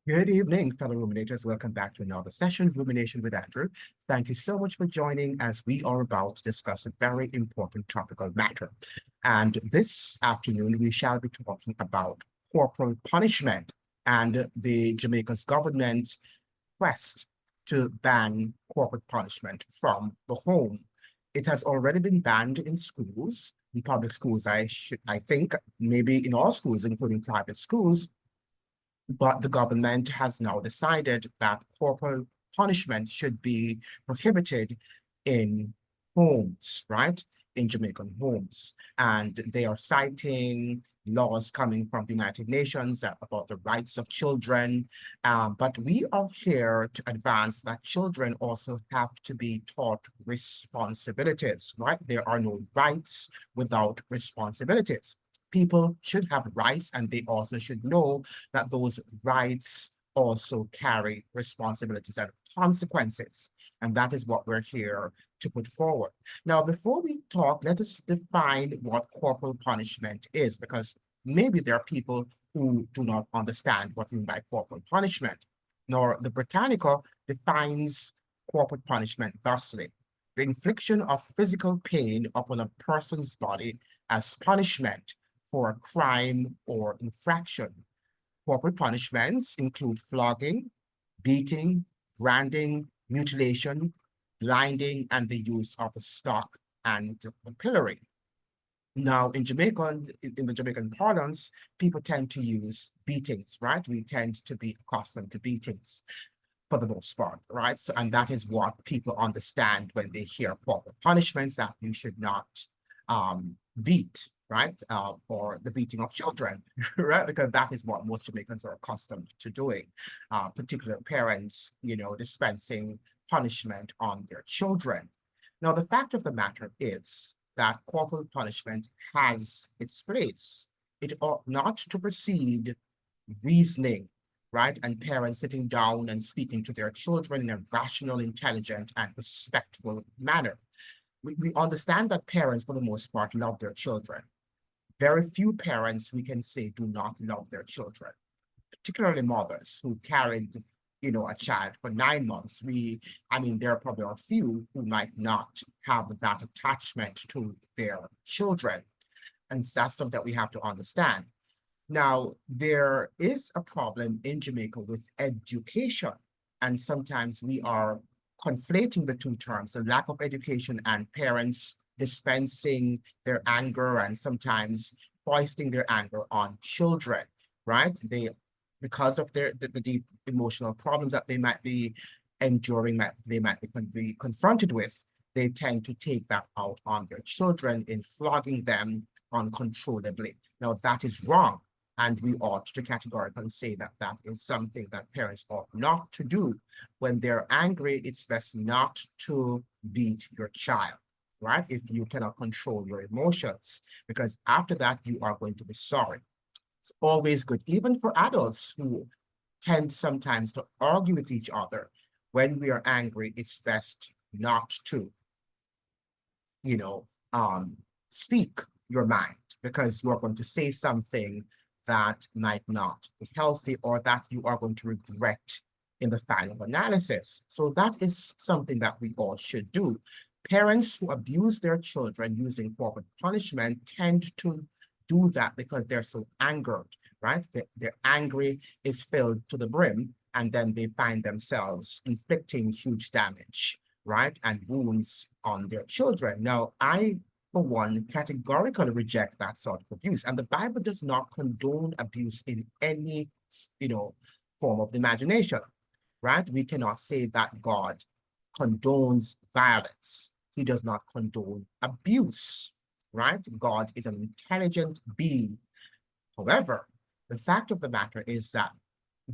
Good evening, fellow ruminators. Welcome back to another session, Rumination with Andrew. Thank you so much for joining as we are about to discuss a very important topical matter. And this afternoon, we shall be talking about corporal punishment and the Jamaica's government quest to ban corporal punishment from the home. It has already been banned in schools, in public schools, I think, maybe in all schools, including private schools, but the government has now decided that corporal punishment should be prohibited in homes, right? In Jamaican homes. And they are citing laws coming from the United Nations about the rights of children. But we are here to advance that children also have to be taught responsibilities, right? There are no rights without responsibilities. People should have rights, and they also should know that those rights also carry responsibilities and consequences. And that is what we're here to put forward. Now, before we talk, let us define what corporal punishment is, because maybe there are people who do not understand what we mean by corporal punishment. Nor the Britannica defines corporal punishment thusly: the infliction of physical pain upon a person's body as punishment for a crime or infraction. Corporal punishments include flogging, beating, branding, mutilation, blinding, and the use of a stock and a pillory. Now, in the Jamaican parlance, people tend to use beatings, right? We tend to be accustomed to beatings for the most part, right? So, and that is what people understand when they hear corporal punishments, that you should not beat, right? Or the beating of children, right? Because that is what most Jamaicans are accustomed to doing, particular parents, dispensing punishment on their children. Now, the fact of the matter is that corporal punishment has its place. It ought not to precede reasoning, right? And parents sitting down and speaking to their children in a rational, intelligent, and respectful manner. We understand that parents, for the most part, love their children. Very few parents, we can say, do not love their children, particularly mothers who carried, a child for 9 months. There probably are a few who might not have that attachment to their children. And that's something that we have to understand. Now, there is a problem in Jamaica with education, and sometimes we are conflating the two terms: the lack of education and parents dispensing their anger and sometimes foisting their anger on children, right? Because of the deep emotional problems that they might be enduring, they might be confronted with, they tend to take that out on their children in flogging them uncontrollably. Now, that is wrong. And we ought to categorically say that that is something that parents ought not to do. When they're angry, it's best not to beat your child, right? If you cannot control your emotions, because after that, you are going to be sorry. It's always good, even for adults who tend sometimes to argue with each other. When we are angry, it's best not to, you know, um, speak your mind, because you're going to say something that might not be healthy or that you are going to regret in the final analysis. So that is something that we all should do. Parents who abuse their children using corporal punishment tend to do that because they're so angered, right? Their angry is filled to the brim, and then they find themselves inflicting huge damage, right? And wounds on their children. Now, I, for one, categorically reject that sort of abuse. And the Bible does not condone abuse in any, form of the imagination, right? We cannot say that God condones violence. He does not condone abuse, right? God is an intelligent being. However, the fact of the matter is that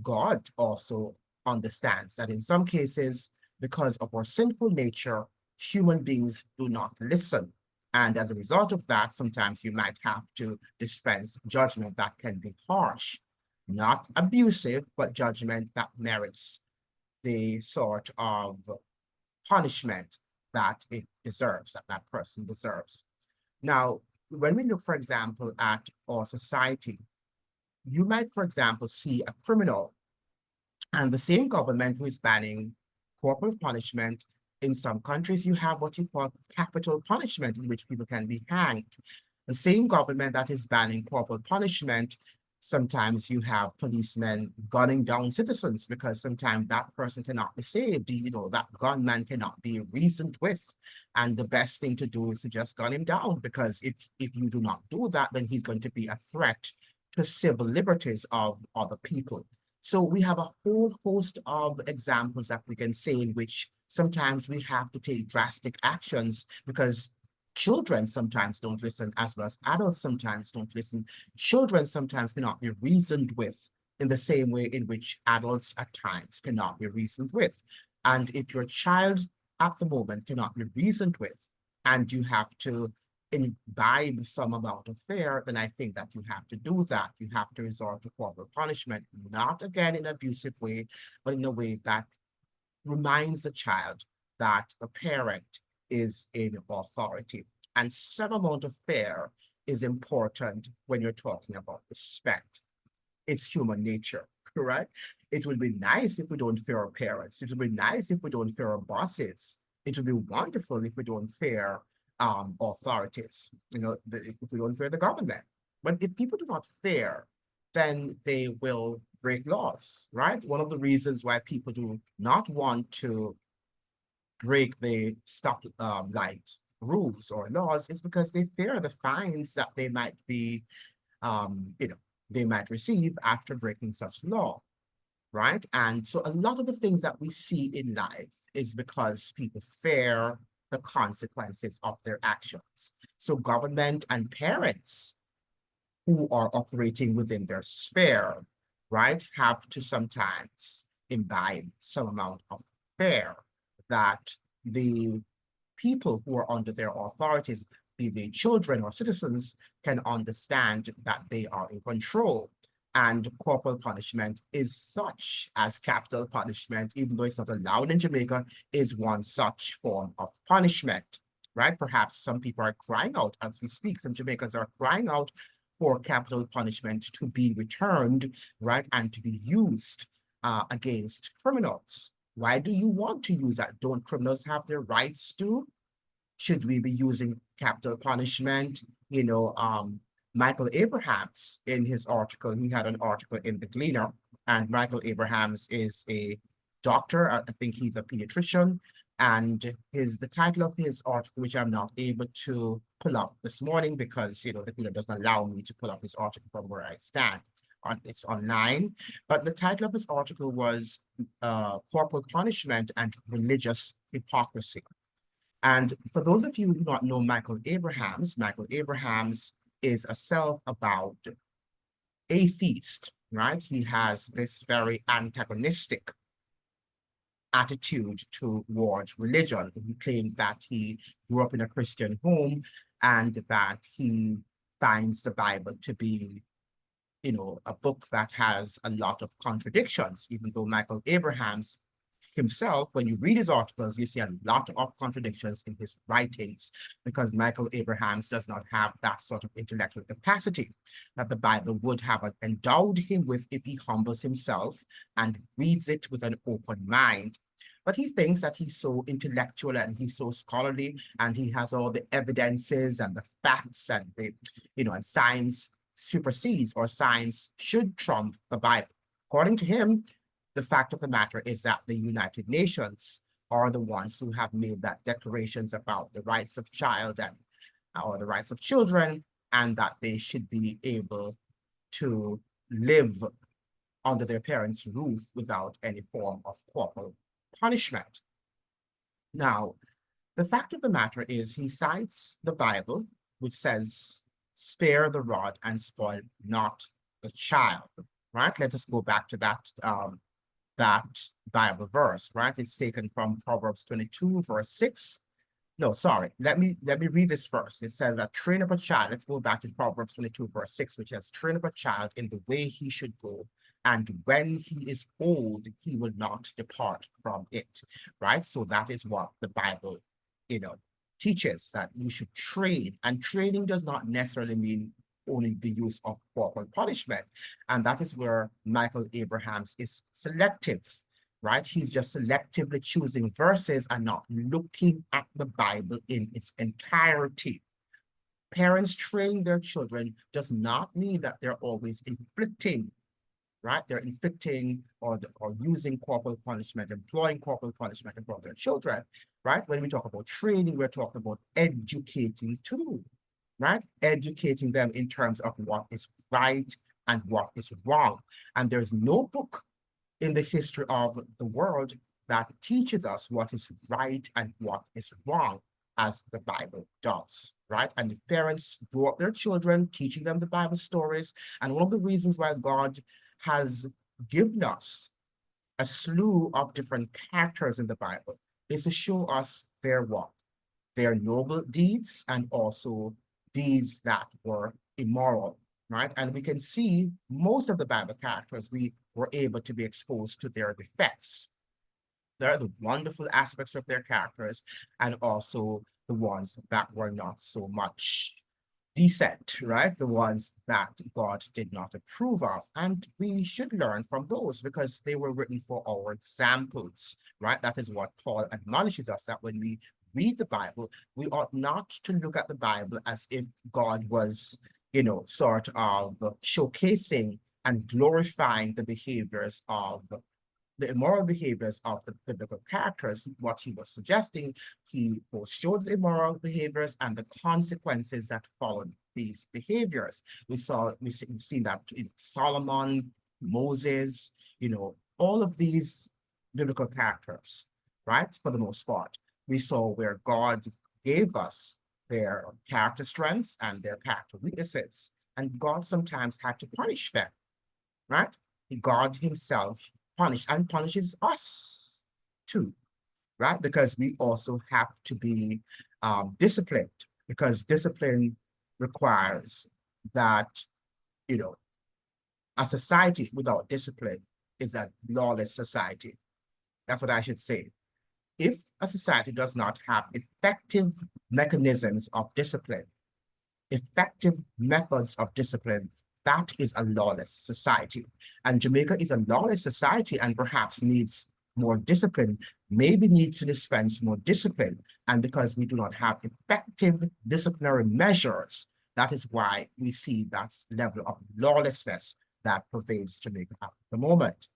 God also understands that in some cases, because of our sinful nature, human beings do not listen. And as a result of that, sometimes you might have to dispense judgment that can be harsh, not abusive, but judgment that merits the sort of punishment that it deserves, that that person deserves. Now, when we look, for example, at our society, you might, for example, see a criminal And the same government who is banning corporal punishment, in some countries you have what you call capital punishment, in which people can be hanged. The same government that is banning corporal punishment, sometimes you have policemen gunning down citizens because sometimes that person cannot be saved. You know, that gunman cannot be reasoned with. And the best thing to do is to just gun him down, because if you do not do that, then he's going to be a threat to civil liberties of other people. So we have a whole host of examples that we can say in which sometimes we have to take drastic actions because children sometimes don't listen, as well as adults sometimes don't listen. Children sometimes cannot be reasoned with in the same way in which adults at times cannot be reasoned with. And if your child at the moment cannot be reasoned with, and you have to imbibe some amount of fear, then I think that you have to do that. You have to resort to corporal punishment, not again in an abusive way, but in a way that reminds the child that the parent is in authority. And some amount of fear is important when you're talking about respect. It's human nature, correct? It would be nice if we don't fear our parents. It would be nice if we don't fear our bosses. It would be wonderful if we don't fear authorities, you know, if we don't fear the government. But if people do not fear, then they will break laws, right? One of the reasons why people do not want to break the stop light rules or laws is because they fear the fines that they might be, you know, they might receive after breaking such law, right? And so a lot of the things that we see in life is because people fear the consequences of their actions. So government and parents who are operating within their sphere, right, have to sometimes imbibe some amount of fear that the people who are under their authorities, be they children or citizens, can understand that they are in control. And corporal punishment is such as capital punishment, even though it's not allowed in Jamaica, is one such form of punishment, right? Perhaps some people are crying out as we speak. Some Jamaicans are crying out for capital punishment to be returned, right, and to be used against criminals. Why do you want to use that? Don't criminals have their rights to? Should we be using capital punishment? You know, Michael Abrahams, in his article, he had an article in the Gleaner, and Michael Abrahams is a doctor. I think he's a pediatrician, and the title of his article, which I'm not able to pull up this morning because the Gleaner doesn't allow me to pull up his article from where I stand. It's online, but the title of his article was Corporal Punishment and Religious Hypocrisy. And for those of you who do not know Michael Abrahams is a self-avowed atheist, right? He has this very antagonistic attitude towards religion. He claims that he grew up in a Christian home and that he finds the Bible to be, a book that has a lot of contradictions, even though Michael Abrahams himself, when you read his articles, you see a lot of contradictions in his writings because Michael Abrahams does not have that sort of intellectual capacity that the Bible would have endowed him with if he humbles himself and reads it with an open mind. But he thinks that he's so intellectual and he's so scholarly and he has all the evidences and the facts and and science supersedes or science should trump the Bible. According to him, the fact of the matter is that the United Nations are the ones who have made that declarations about the rights of child and or the rights of children, and that they should be able to live under their parents' roof without any form of corporal punishment. Now, the fact of the matter is he cites the Bible, which says, spare the rod and spoil not the child, right? Let us go back to that Bible verse, right? It's taken from Proverbs 22, verse 6. No, sorry. Let me read this first. It says that train up a child. Let's go back to Proverbs 22, verse 6, which says, train up a child in the way he should go, and when he is old, he will not depart from it. Right? So that is what the Bible, teaches, that you should train. And training does not necessarily mean only the use of corporal punishment. And that is where Michael Abrahams is selective, right? He's just selectively choosing verses and not looking at the Bible in its entirety. Parents training their children does not mean that they're always inflicting, right? They're inflicting or using corporal punishment, employing corporal punishment upon their children, right? When we talk about training, we're talking about educating too, right? Educating them in terms of what is right and what is wrong. And there's no book in the history of the world that teaches us what is right and what is wrong as the Bible does, right? And the parents grow up their children, teaching them the Bible stories. And one of the reasons why God has given us a slew of different characters in the Bible is to show us their what? Their noble deeds and also deeds that were immoral, right? And we can see most of the Bible characters, we were able to be exposed to their defects. There are the wonderful aspects of their characters and also the ones that were not so much decent, right? The ones that God did not approve of. And we should learn from those because they were written for our examples, right? That is what Paul admonishes us, that when we read the Bible, we ought not to look at the Bible as if God was, sort of showcasing and glorifying the behaviors of the immoral behaviors of the biblical characters. What he was suggesting, he both showed the immoral behaviors and the consequences that followed these behaviors. We've seen that in Solomon, Moses, all of these biblical characters, right? For the most part, we saw where God gave us their character strengths and their character weaknesses, and God sometimes had to punish them, right? God himself punishes us too, right? Because we also have to be disciplined, because discipline requires that, a society without discipline is a lawless society. That's what I should say. If a society does not have effective mechanisms of discipline, effective methods of discipline, that is a lawless society. And Jamaica is a lawless society and perhaps needs more discipline, maybe needs to dispense more discipline. And because we do not have effective disciplinary measures, that is why we see that level of lawlessness that pervades Jamaica at the moment.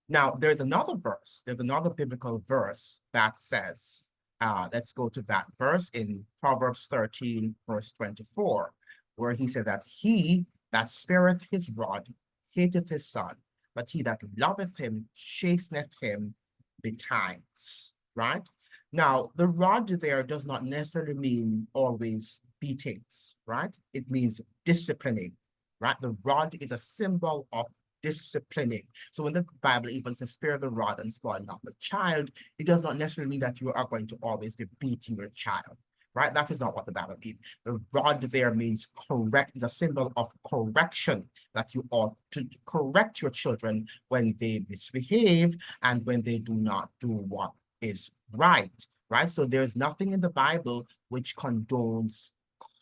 Now, there's another biblical verse that says, let's go to that verse in Proverbs 13, verse 24, where he said that he that spareth his rod hateth his son, but he that loveth him chasteneth him betimes, right? Now, the rod there does not necessarily mean always beatings, right? It means disciplining, right? The rod is a symbol of disciplining. So when the Bible even says spare the rod and spoil not the child, it does not necessarily mean that you are going to always be beating your child, right? That is not what the Bible means. The rod there means correct, the symbol of correction, that you ought to correct your children when they misbehave and when they do not do what is right, right? So there's nothing in the Bible which condones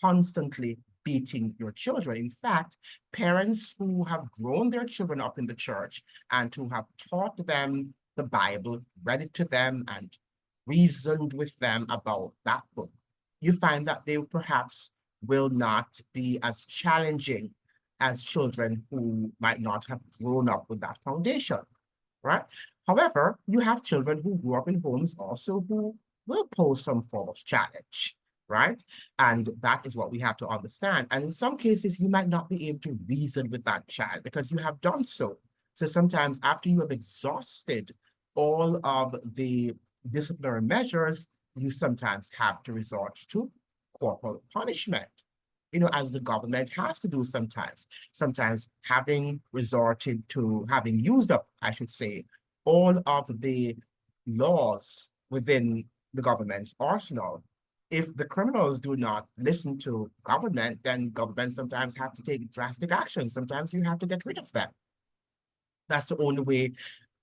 constantly beating your children. In fact, parents who have grown their children up in the church and who have taught them the Bible, read it to them, and reasoned with them about that book, you find that they perhaps will not be as challenging as children who might not have grown up with that foundation, right? However, you have children who grew up in homes also who will pose some form of challenge, right? And that is what we have to understand. And in some cases, you might not be able to reason with that child because you have done so. So sometimes after you have exhausted all of the disciplinary measures, you sometimes have to resort to corporal punishment, as the government has to do sometimes. Sometimes having used up, I should say, all of the laws within the government's arsenal. If the criminals do not listen to government, then government sometimes have to take drastic action. Sometimes you have to get rid of them. That's the only way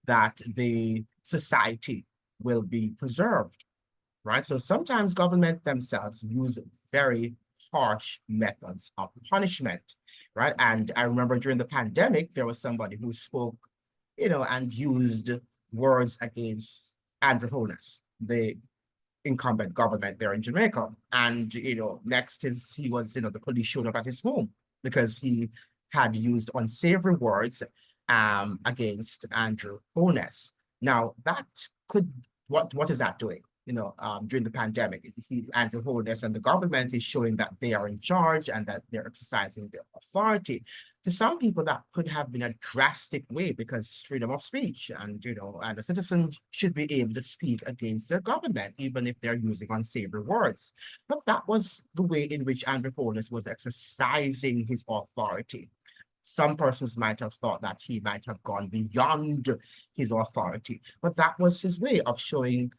that the society will be preserved, right? So sometimes government themselves use very harsh methods of punishment, right? And I remember during the pandemic, there was somebody who spoke, and used words against Andrew Holness, the incumbent government there in Jamaica. And, next he was, the police showed up at his home because he had used unsavory words against Andrew Holness. Now, that could, what is that doing? During the pandemic, Andrew Holness and the government is showing that they are in charge and that they're exercising their authority. To some people, that could have been a drastic way because freedom of speech, and a citizen should be able to speak against their government, even if they're using unsavory words. But that was the way in which Andrew Holness was exercising his authority. Some persons might have thought that he might have gone beyond his authority, but that was his way of showing,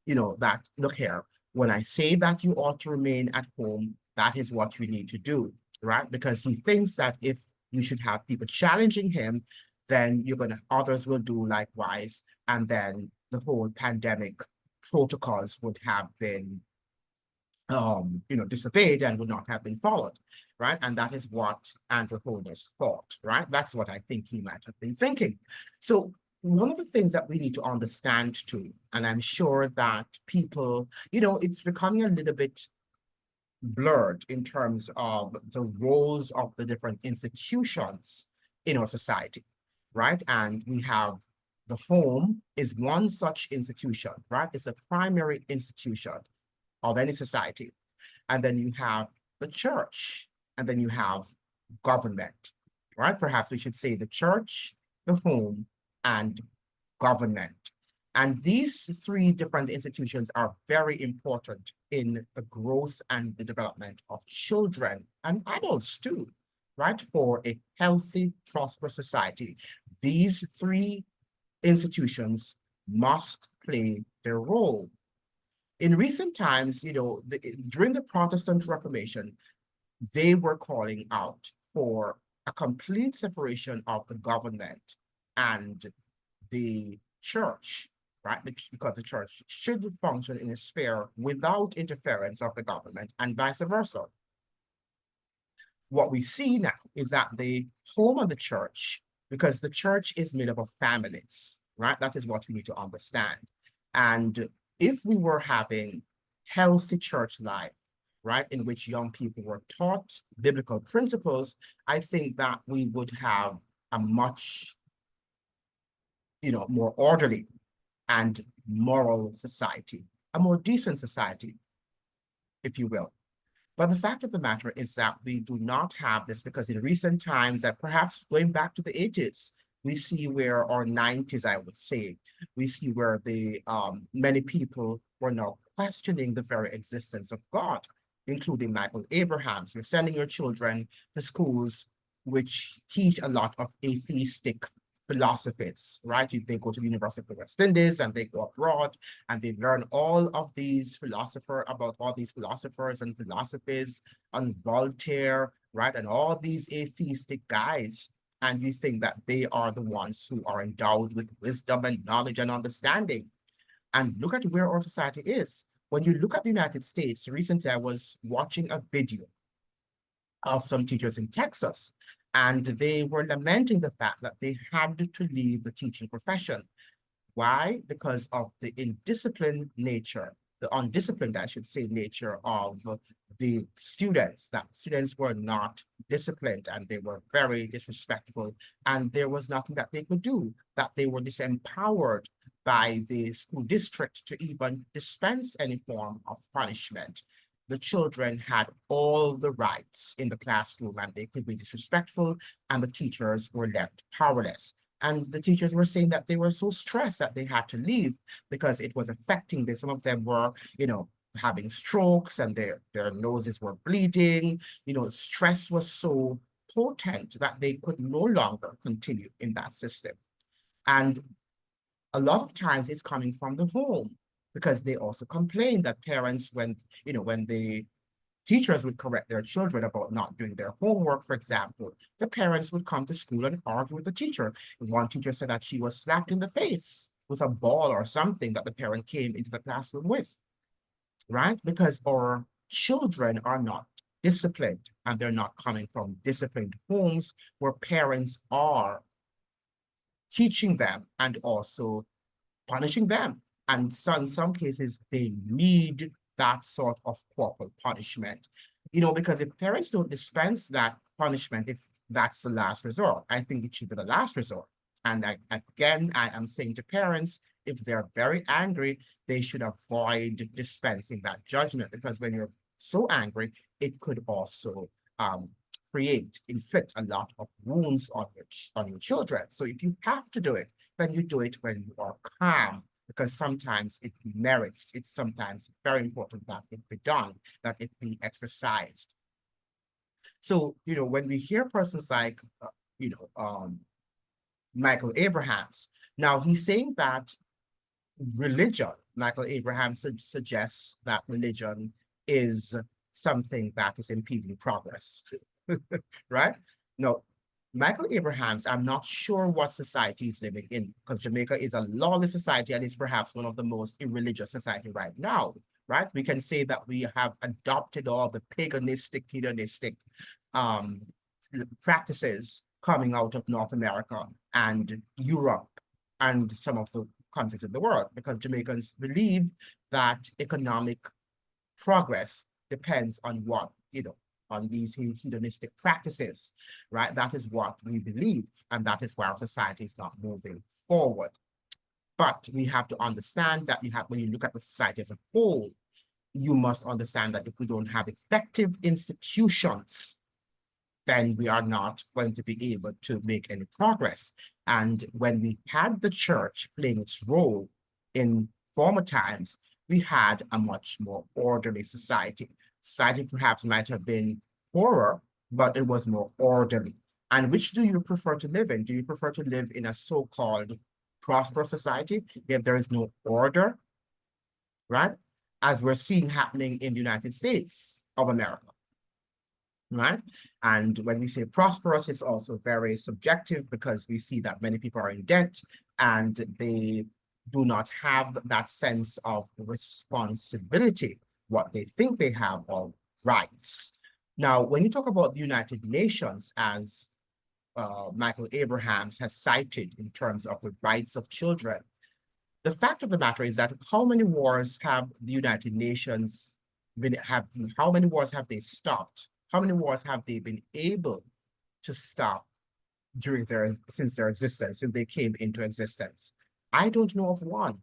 that, look here, when I say that you ought to remain at home, that is what you need to do, right? Because he thinks that if you should have people challenging him, then others will do likewise, and then the whole pandemic protocols would have been disobeyed and would not have been followed, right? And that is what Andrew Holness thought, right? That's what I think he might have been thinking. So one of the things that we need to understand too, and I'm sure that people, it's becoming a little bit blurred in terms of the roles of the different institutions in our society, right? And we have the home is one such institution, right? It's a primary institution of any society. And then you have the church, and then you have government, right? Perhaps we should say the church, the home, and government. And these three different institutions are very important in the growth and the development of children and adults too, right? For a healthy, prosperous society, these three institutions must play their role. In recent times, during the Protestant Reformation, they were calling out for a complete separation of the government and the church, right? Because the church should function in a sphere without interference of the government and vice versa. What we see now is that the home of the church, because the church is made up of families, right? That is what we need to understand. And if we were having healthy church life, right, in which young people were taught biblical principles, I think that we would have a much, more orderly and moral society, a more decent society, if you will. But the fact of the matter is that we do not have this because in recent times, that perhaps going back to the 80s, we see where, or 90s, I would say, we see where many people were now questioning the very existence of God, including Michael Abrahams. You're sending your children to schools which teach a lot of atheistic philosophies, right? They go to the University of the West Indies and they go abroad and they learn all of these about all these philosophers and philosophies on Voltaire, right? And all these atheistic guys. And you think that they are the ones who are endowed with wisdom and knowledge and understanding. And look at where our society is. When you look at the United States, recently I was watching a video of some teachers in Texas, and they were lamenting the fact that they had to leave the teaching profession. Why? Because of the indisciplined nature, the undisciplined, I should say, nature of the students, that students were not disciplined and they were very disrespectful, and there was nothing that they could do, that they were disempowered by the school district to even dispense any form of punishment. The children had all the rights in the classroom and they could be disrespectful, and the teachers were left powerless. And the teachers were saying that they were so stressed that they had to leave because it was affecting them. Some of them were, having strokes and their noses were bleeding. Stress was so potent that they could no longer continue in that system. And a lot of times it's coming from the home, because they also complain that parents, when the teachers would correct their children about not doing their homework, for example, the parents would come to school and argue with the teacher. One teacher said that she was slapped in the face with a ball or something that the parent came into the classroom with, right? Because our children are not disciplined and they're not coming from disciplined homes where parents are teaching them and also punishing them. And so in some cases, they need that sort of corporal punishment. Because if parents don't dispense that punishment, if that's the last resort, I think it should be the last resort. And again, I am saying to parents, if they're very angry, they should avoid dispensing that judgment, because when you're so angry, it could also inflict a lot of wounds on your children. So if you have to do it, then you do it when you are calm, because sometimes it merits, it's sometimes very important that it be done, that it be exercised. So, when we hear persons like, Michael Abrahams, now he's saying that Michael Abrahams suggests that religion is something that is impeding progress, right? No, Michael Abrahams, I'm not sure what society he's living in, because Jamaica is a lawless society and is perhaps one of the most irreligious society right now, right? We can say that we have adopted all the paganistic, hedonistic practices coming out of North America and Europe and some of the countries in the world, because Jamaicans believe that economic progress depends on what, on these hedonistic practices, right? That is what we believe, and that is why our society is not moving forward. But we have to understand that when you look at the society as a whole, you must understand that if we don't have effective institutions, then we are not going to be able to make any progress. And when we had the church playing its role in former times, we had a much more orderly society. Society perhaps might have been poorer, but it was more orderly. And which do you prefer to live in? Do you prefer to live in a so-called prosperous society, yet there is no order, right? As we're seeing happening in the United States of America, right? And when we say prosperous, it's also very subjective, because we see that many people are in debt and they do not have that sense of responsibility, what they think they have, or rights. Now, when you talk about the United Nations, as Michael Abrahams has cited in terms of the rights of children, the fact of the matter is that how many wars have the United Nations how many wars have they stopped? How many wars have they been able to stop since their existence, since they came into existence? I don't know of one,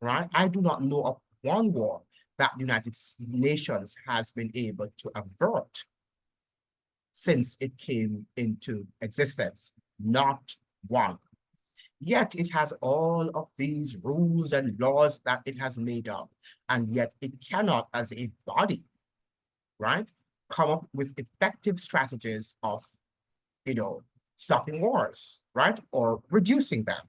right? I do not know of one war that the United Nations has been able to avert since it came into existence. Not one. Yet it has all of these rules and laws that it has made up, and yet it cannot, as a body, right, come up with effective strategies of, stopping wars, right, or reducing them.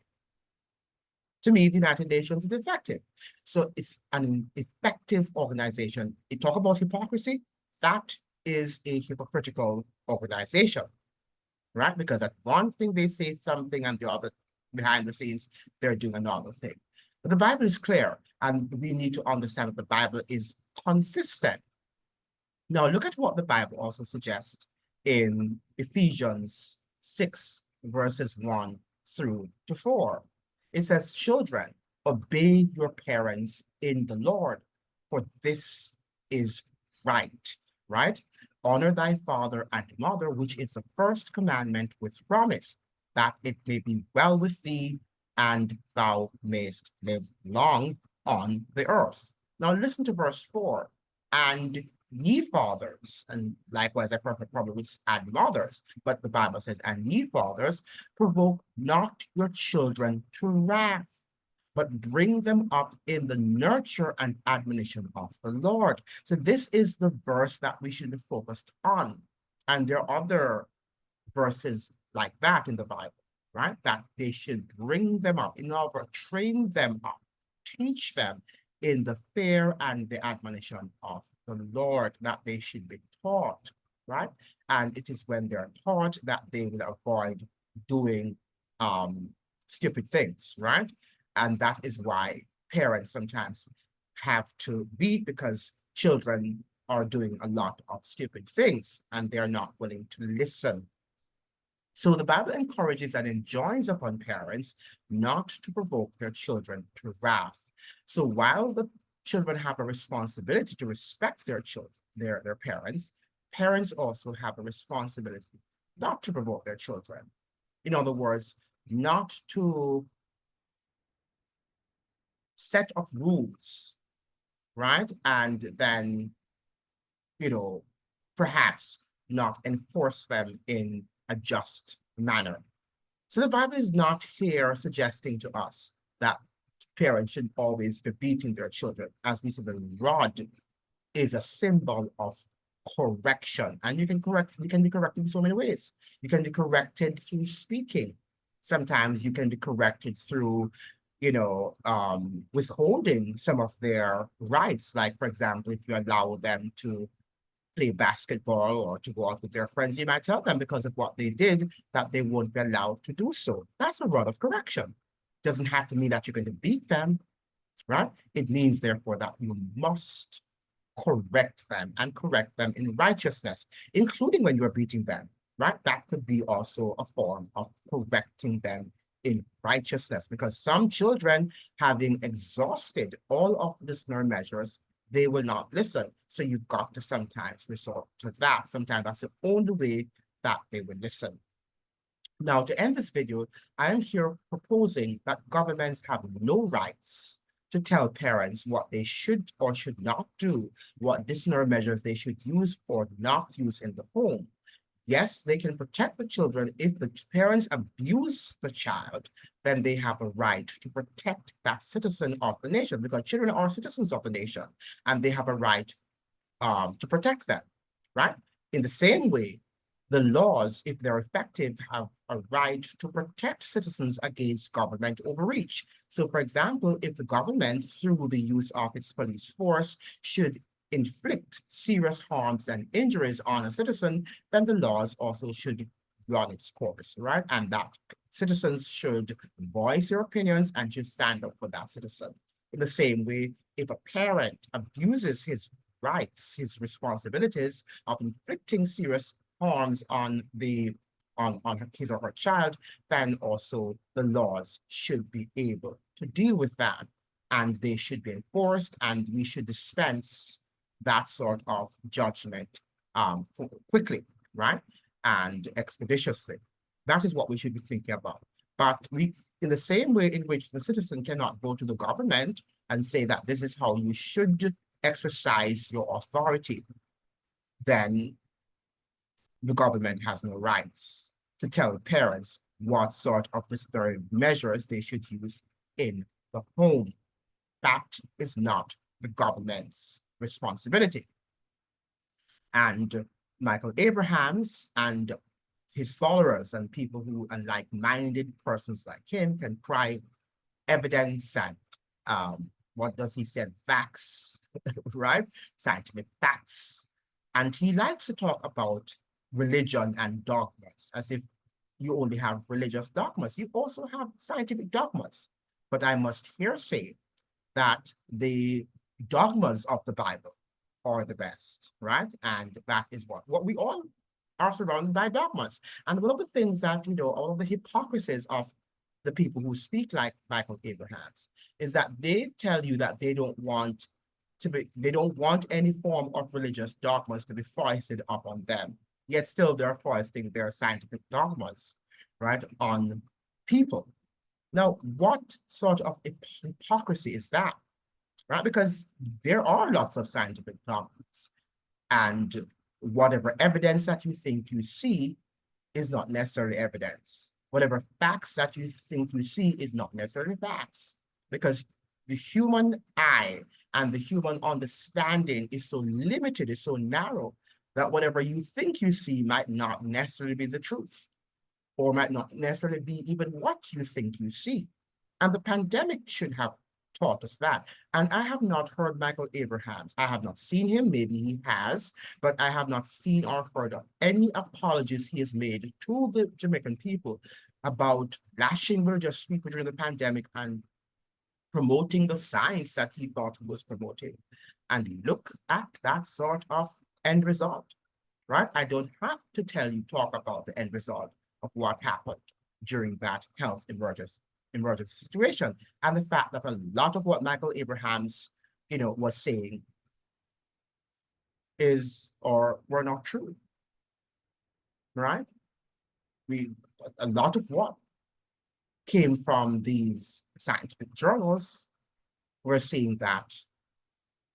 To me, the United Nations is effective. So it's an effective organization. You talk about hypocrisy, that is a hypocritical organization, right? Because at one thing they say something and the other, behind the scenes, they're doing another thing. But the Bible is clear, and we need to understand that the Bible is consistent. Now, look at what the Bible also suggests in Ephesians 6, verses 1 through to 4. It says, children, obey your parents in the Lord, for this is right? Honor thy father and mother, which is the first commandment with promise, that it may be well with thee, and thou mayst live long on the earth. Now listen to verse 4. And ye fathers, and likewise I probably would add mothers, but the Bible says, and ye fathers, provoke not your children to wrath, but bring them up in the nurture and admonition of the Lord. So this is the verse that we should be focused on. And there are other verses like that in the Bible, right? That they should bring them up, in other words, train them up, teach them in the fear and the admonition of the Lord, that they should be taught, right? And it is when they're taught that they will avoid doing stupid things, right? And that is why parents sometimes have to be, because children are doing a lot of stupid things and they're not willing to listen. So the Bible encourages and enjoins upon parents not to provoke their children to wrath. So while the children have a responsibility to respect their children, their parents, parents also have a responsibility not to provoke their children. In other words, not to set up rules, right? And then, perhaps not enforce them in a just manner. So the Bible is not here suggesting to us that parents should always be beating their children. As we see, the rod is a symbol of correction. And you can be corrected in so many ways. You can be corrected through speaking. Sometimes you can be corrected through, withholding some of their rights. Like, for example, if you allow them to play basketball or to go out with their friends, you might tell them because of what they did that they won't be allowed to do so. That's a rod of correction. Doesn't have to mean that you're going to beat them, right? It means, therefore, that you must correct them and correct them in righteousness, including when you're beating them, right? That could be also a form of correcting them in righteousness, because some children, having exhausted all of the disciplinary measures, they will not listen. So you've got to sometimes resort to that. Sometimes that's the only way that they will listen. Now, to end this video, I am here proposing that governments have no rights to tell parents what they should or should not do, what disciplinary measures they should use or not use in the home. Yes, they can protect the children. If the parents abuse the child, then they have a right to protect that citizen of the nation, because children are citizens of the nation and they have a right to protect them, right? In the same way, the laws, if they're effective, have a right to protect citizens against government overreach. So, for example, if the government, through the use of its police force, should inflict serious harms and injuries on a citizen, then the laws also should run its course, right? And that citizens should voice their opinions and should stand up for that citizen. In the same way, if a parent abuses his rights, his responsibilities of inflicting serious harms on his or her child, then also the laws should be able to deal with that, and they should be enforced, and we should dispense that sort of judgment quickly, right? And expeditiously. That is what we should be thinking about. But in the same way in which the citizen cannot go to the government and say that this is how you should exercise your authority, then the government has no rights to tell parents what sort of disciplinary measures they should use in the home. That is not the government's responsibility. And Michael Abrahams and his followers and people who are like-minded persons like him can cry evidence and what does he say? Facts, right? Scientific facts. And he likes to talk about religion and dogmas, as if you only have religious dogmas. You also have scientific dogmas. But I must here say that the dogmas of the Bible are the best, right? And that is what we all are surrounded by dogmas. And one of the things that, all of the hypocrisies of the people who speak like Michael Abrahams is that they tell you that they don't want any form of religious dogmas to be foisted upon them. Yet still they're foisting their scientific dogmas, right, on people. Now, what sort of hypocrisy is that? Right? Because there are lots of scientific dogmas, and whatever evidence that you think you see is not necessarily evidence. Whatever facts that you think you see is not necessarily facts, because the human eye and the human understanding is so limited, is so narrow, that whatever you think you see might not necessarily be the truth, or might not necessarily be even what you think you see. And the pandemic should have taught us that. And I have not heard Michael Abrahams. I have not seen him. Maybe he has, but I have not seen or heard of any apologies he has made to the Jamaican people about lashing religious people during the pandemic and promoting the science that he thought he was promoting. And look at that sort of end result, right? I don't have to talk about the end result of what happened during that health emergency situation. And the fact that a lot of what Michael Abrahams, was saying is or were not true, right? A lot of what came from these scientific journals were saying that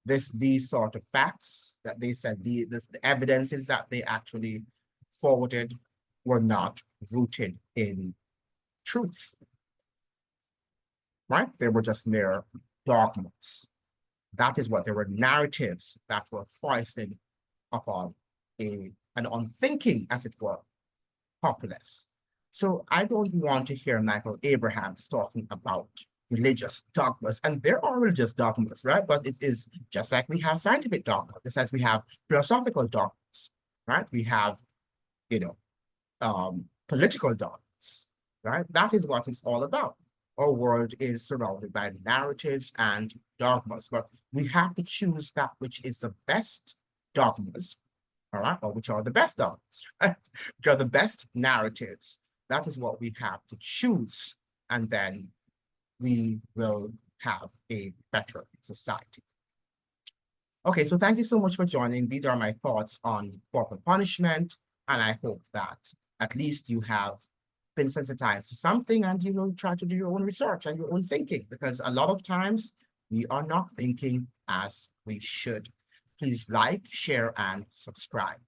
these sort of facts that they said, the evidences that they actually forwarded were not rooted in truth, right? They were just mere dogmas. That is what they were, narratives that were foisted upon an unthinking, as it were, populace. So I don't want to hear Michael Abrahams talking about religious dogmas. And there are religious dogmas, right? But it is just like we have scientific dogmas, just as we have philosophical dogmas, right? We have, political dogmas, right? That is what it's all about. Our world is surrounded by narratives and dogmas, but we have to choose that which is the best dogmas, all right, or which are the best dogmas, right? Which are the best narratives. That is what we have to choose, and then we will have a better society. Okay, so thank you so much for joining. These are my thoughts on corporal punishment, and I hope that at least you have been sensitized to something and you will try to do your own research and your own thinking, because a lot of times we are not thinking as we should. Please like, share, and subscribe.